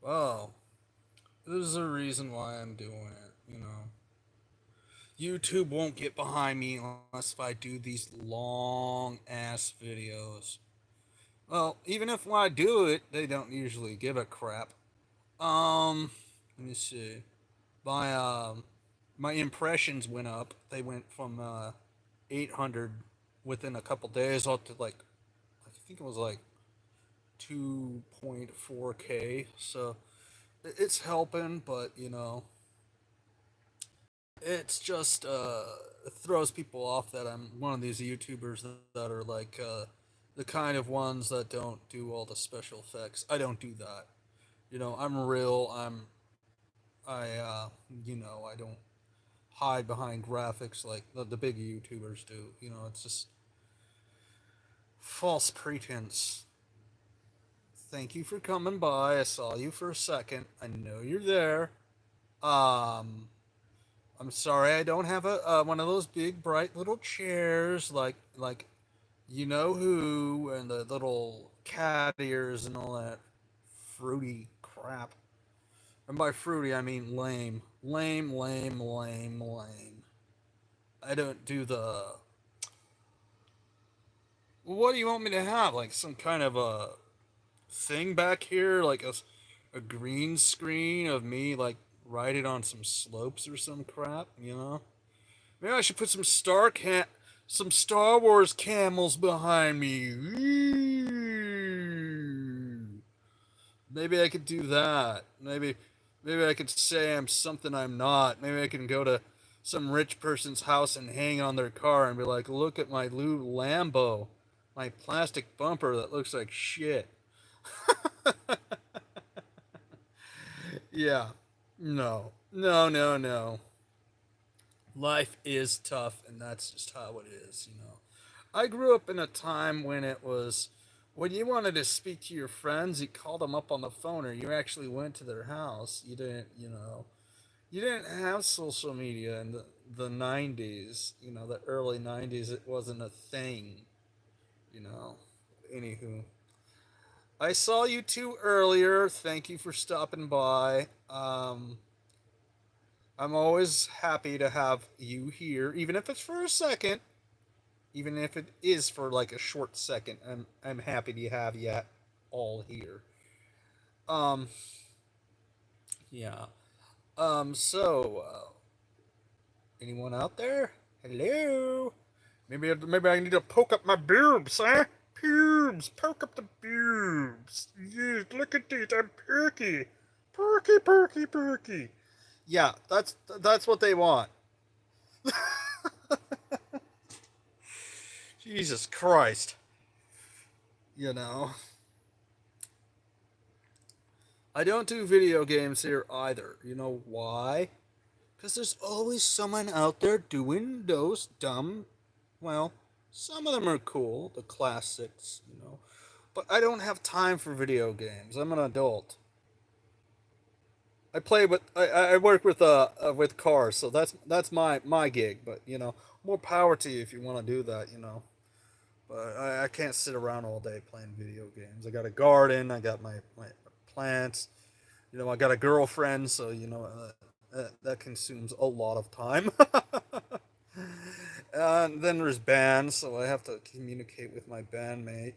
Well, there's a reason why I'm doing it, you know. YouTube won't get behind me unless if I do these long ass videos. Well, even if when I do it, they don't usually give a crap. Let me see. My my impressions went up. They went from 800 within a couple days up to like I think it was like 2.4k. So it's helping, but you know, it's just it throws people off that I'm one of these YouTubers that are like the kind of ones that don't do all the special effects. I don't do that. You know, I'm real. You know, I don't hide behind graphics like the big YouTubers do. You know, it's just false pretense. Thank you for coming by. I saw you for a second. I know you're there. Um, I'm sorry I don't have a one of those big bright little chairs like you know who and the little cat ears and all that fruity crap. And by fruity I mean lame, lame, lame, lame, lame. I don't do the. What do you want me to have? Like some kind of a thing back here, like a green screen of me like riding on some slopes or some crap. You know. Maybe I should put some Star Wars camels behind me. Maybe I could do that. Maybe I could say I'm something I'm not. Maybe I can go to some rich person's house and hang on their car and be like, "Look at my new Lambo, my plastic bumper that looks like shit." Yeah. No. No, no, no. Life is tough, and that's just how it is, you know. I grew up in a time when it was when you wanted to speak to your friends, you called them up on the phone, or you actually went to their house. You didn't, you know, you didn't have social media in the 90s, you know, the early 90s. It wasn't a thing, you know. Anywho, I saw you two earlier. Thank you for stopping by. I'm always happy to have you here, even if it's for a second. Even if it is for like a short second, I'm happy to have you all here. Um, yeah. Anyone out there? Hello. Maybe I need to poke up my boobs, huh? Pubes, poke up the boobs. Yes, look at these. I'm perky, perky, perky, perky. Yeah, that's what they want. Jesus Christ. You know, I don't do video games here either. You know why? Because there's always someone out there doing those dumb. Well, some of them are cool, the classics, you know. But I don't have time for video games. I'm an adult. I work with cars, so that's my gig. But you know, more power to you if you want to do that. You know, but I can't sit around all day playing video games. I got a garden. I got my plants. You know, I got a girlfriend, so you know that consumes a lot of time. And then there's bands, so I have to communicate with my bandmate,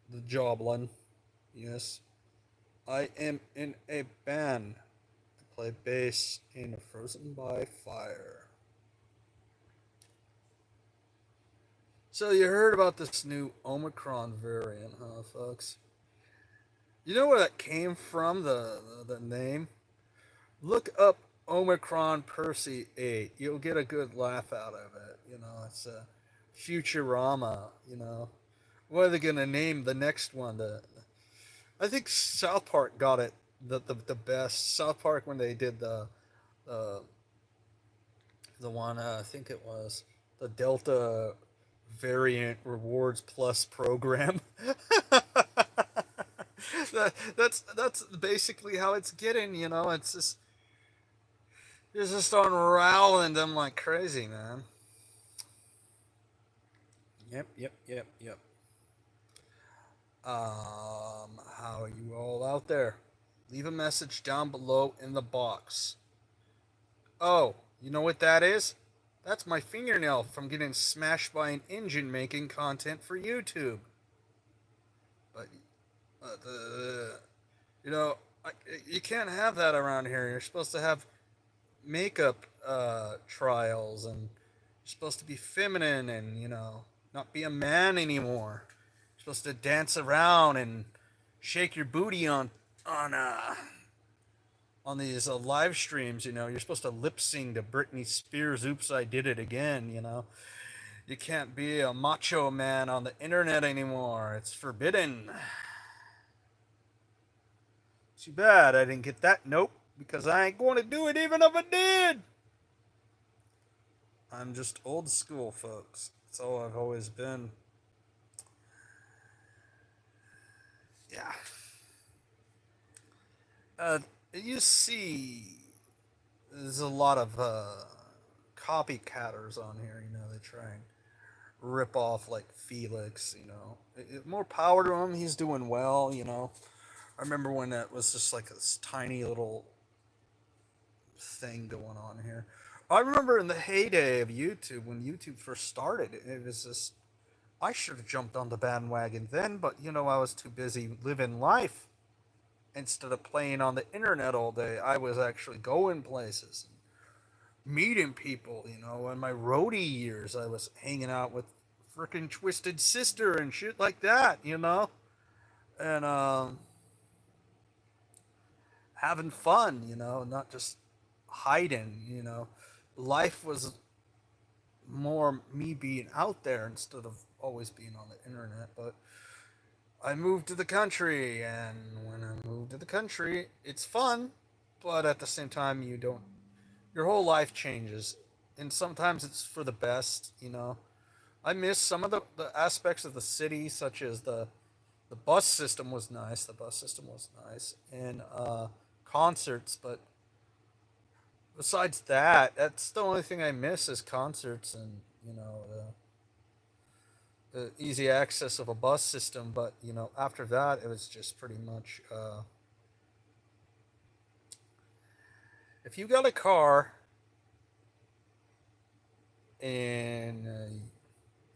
the Joblin. Yes, I am in a band. I play bass in Frozen by Fire. So you heard about this new Omicron variant, huh, folks? You know where that came from? The name. Look up Omicron Percy 8. You'll get a good laugh out of it. You know, it's a Futurama. You know, what are they gonna name the next one? I think South Park got it the best. South Park when they did uh, the one I think it was the Delta variant rewards plus program. That's basically how it's getting. You know, it's just unraveling them like crazy, man. Yep, yep, yep, yep. How are you all out there? leave a message down below in the box. Oh, you know what that is? That's my fingernail from getting smashed by an engine making content for YouTube. But, uh, you know, you can't have that around here. You're supposed to have makeup trials, and you're supposed to be feminine and, not be a man anymore. You're supposed to dance around and shake your booty on uh on these live streams. You're supposed to lip sync to Britney Spears' "Oops, I Did It Again." You can't be a macho man on the internet anymore. It's forbidden. Too bad I didn't get that note, because I ain't going to do it even if I did. I'm just old school, folks. That's all I've always been. Yeah. You see, there's a lot of copycatters on here. They try and rip off like Felix. More power to him. He's doing well. I remember when that was just like this tiny little thing going on here. I remember in the heyday of YouTube, when YouTube first started, it was just, I should have jumped on the bandwagon then, but I was too busy living life. Instead of playing on the internet all day, I was actually going places, meeting people. In my roadie years, I was hanging out with freaking Twisted Sister and shit like that. And having fun. Not just hiding. Life was more me being out there instead of always being on the internet. But I moved to the country, and when I moved to the country, it's fun, but at the same time, your whole life changes, and sometimes it's for the best. I miss some of the aspects of the city, such as the bus system was nice. The bus system was nice, and concerts, but besides that, that's the only thing I miss is concerts and, the easy access of a bus system. But after that, it was just pretty much if you got a car and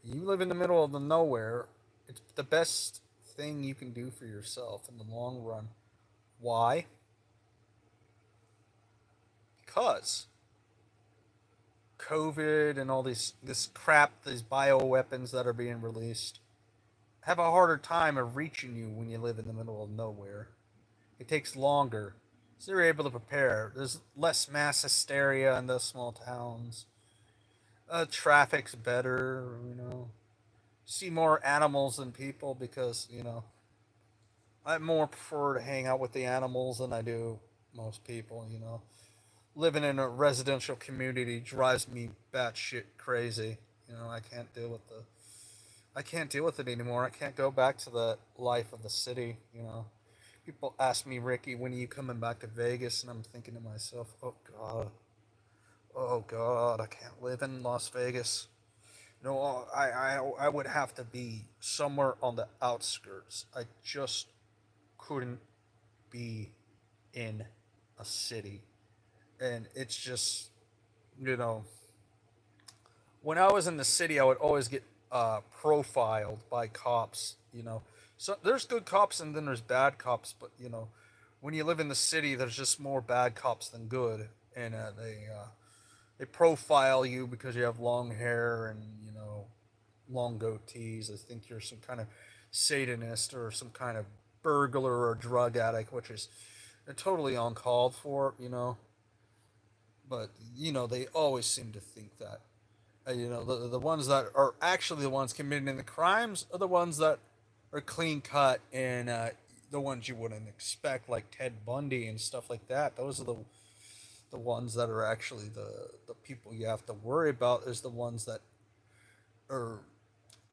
you live in the middle of the nowhere, it's the best thing you can do for yourself in the long run. Why? Because COVID and all this crap, these bioweapons that are being released, have a harder time of reaching you when you live in the middle of nowhere. It takes longer, so they're able to prepare. There's less mass hysteria in those small towns. Traffic's better. See more animals than people, because I more prefer to hang out with the animals than I do most people. Living in a residential community drives me batshit crazy. I can't deal with it anymore. I can't go back to the life of the city. People ask me, Ricky, when are you coming back to Vegas? And I'm thinking to myself, oh God, I can't live in Las Vegas. I would have to be somewhere on the outskirts. I just couldn't be in a city. And it's just, you know, when I was in the city, I would always get profiled by cops. So there's good cops and then there's bad cops, but when you live in the city, there's just more bad cops than good, and they profile you because you have long hair and long goatees. They think you're some kind of Satanist or some kind of burglar or drug addict, which is totally uncalled for. But they always seem to think that. The ones that are actually the ones committing the crimes are the ones that are clean cut, and the ones you wouldn't expect, like Ted Bundy and stuff like that. Those are the ones that are actually the people you have to worry about. Is the ones that are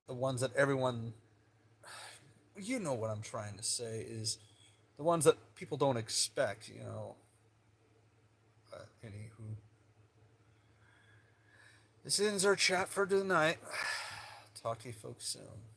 the ones that everyone, what I'm trying to say, is the ones that people don't expect. Anywho, this ends our chat for tonight. Talk to you folks soon.